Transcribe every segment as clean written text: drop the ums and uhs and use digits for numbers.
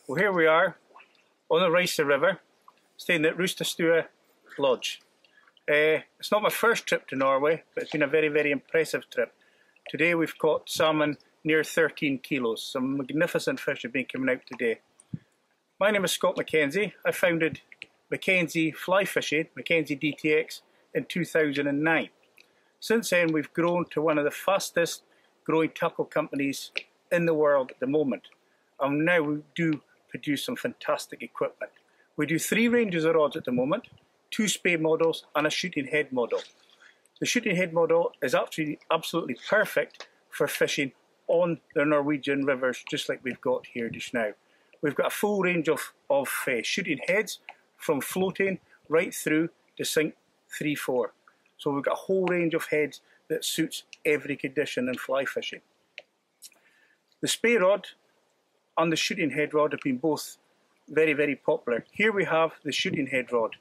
Well, here we are on the Rice River, staying at Roostastua Lodge. It's not my first trip to Norway, but it's been a very, very impressive trip. Today we've caught salmon near 13 kilos. Some magnificent fish have been coming out today. My name is Scott Mackenzie. I founded Mackenzie Fly Fishing, Mackenzie DTX, in 2009. Since then we've grown to one of the fastest growing tackle companies in the world at the moment. And now we do produce some fantastic equipment. We do 3 ranges of rods at the moment, 2 spey models and a shooting head model. The shooting head model is actually absolutely perfect for fishing on the Norwegian rivers, just like we've got here just now. We've got a full range of shooting heads, from floating right through to sink 3-4. So we've got a whole range of heads that suits every condition in fly fishing. The spey rod and the shooting head rod have been both very, very popular. Here we have the shooting head rod.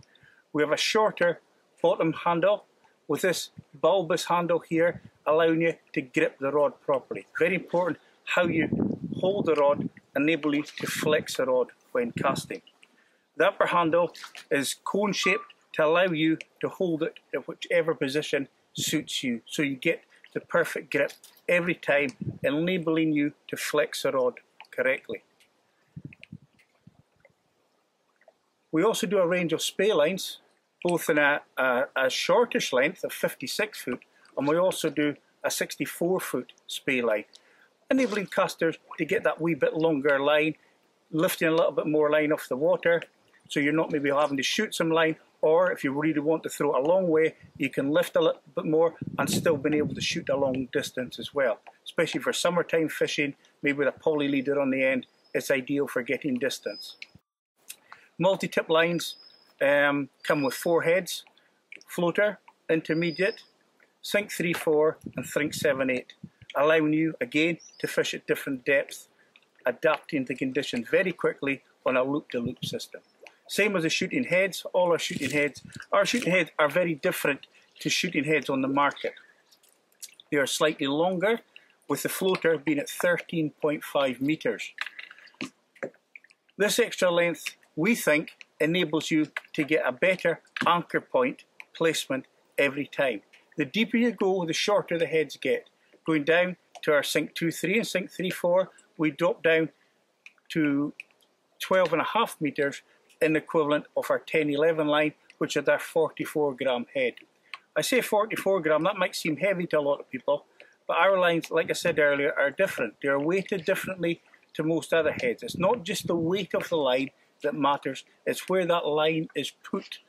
We have a shorter bottom handle with this bulbous handle here, allowing you to grip the rod properly. Very important how you hold the rod, enable you to flex the rod when casting. The upper handle is cone shaped to allow you to hold it in whichever position suits you, so you get the perfect grip every time, enabling you to flex the rod correctly. We also do a range of spey lines, both in a shortish length of 56 foot, and we also do a 64 foot spey line, enabling casters to get that wee bit longer line, lifting a little bit more line off the water, so you're not maybe having to shoot some line, or if you really want to throw it a long way, you can lift a little bit more and still be able to shoot a long distance as well. Especially for summertime fishing, maybe with a poly leader on the end, it's ideal for getting distance. Multi-tip lines come with 4 heads: floater, intermediate, sink 3-4 and sink 7-8, allowing you again to fish at different depths, adapting to conditions very quickly on a loop-to-loop system. Same as the shooting heads. All our shooting heads are very different to shooting heads on the market. They are slightly longer, with the floater being at 13.5 meters. This extra length, we think, enables you to get a better anchor point placement every time. The deeper you go, the shorter the heads get. Going down to our sink 2-3 and sink 3-4, we drop down to 12.5 meters, in the equivalent of our 10-11 line, which is our 44 gram head. I say 44 gram, that might seem heavy to a lot of people, but our lines, like I said earlier, are different. They are weighted differently to most other heads. It's not just the weight of the line that matters, it's where that line is put.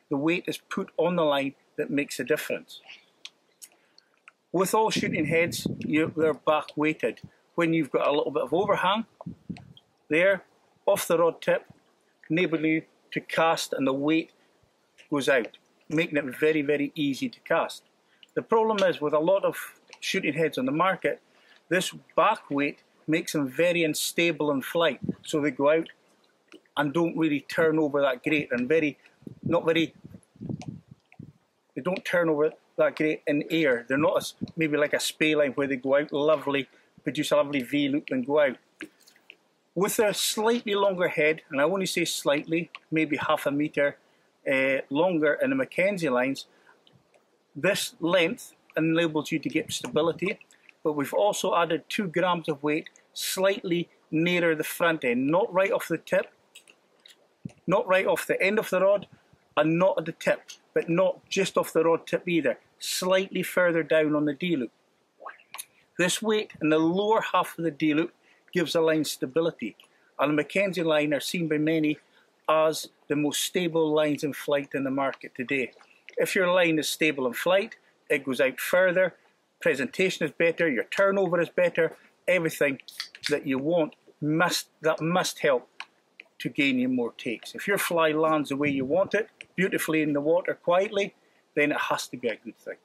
The weight is put on the line that makes a difference. With all shooting heads, they're back weighted. When you've got a little bit of overhang there, off the rod tip, enabling you to cast and the weight goes out, making it very, very easy to cast. The problem is with a lot of shooting heads on the market, this back weight makes them very unstable in flight, so they go out and don't really turn over that great, and they don't turn over that great in air. They're not as maybe like a spey line where they go out lovely, produce a lovely V-loop and go out. With a slightly longer head, and I only say slightly, maybe half a meter longer in the Mackenzie lines, this length enables you to get stability, but we've also added 2 grams of weight slightly nearer the front end, not right off the tip, not right off the end of the rod, and not at the tip, but not just off the rod tip either, slightly further down on the D-loop. This weight in the lower half of the D-loop gives the line stability, and the Mackenzie line are seen by many as the most stable lines in flight in the market today. If your line is stable in flight, it goes out further, presentation is better, your turnover is better, everything that you want must help to gain you more takes. If your fly lands the way you want it, beautifully in the water quietly, then it has to be a good thing.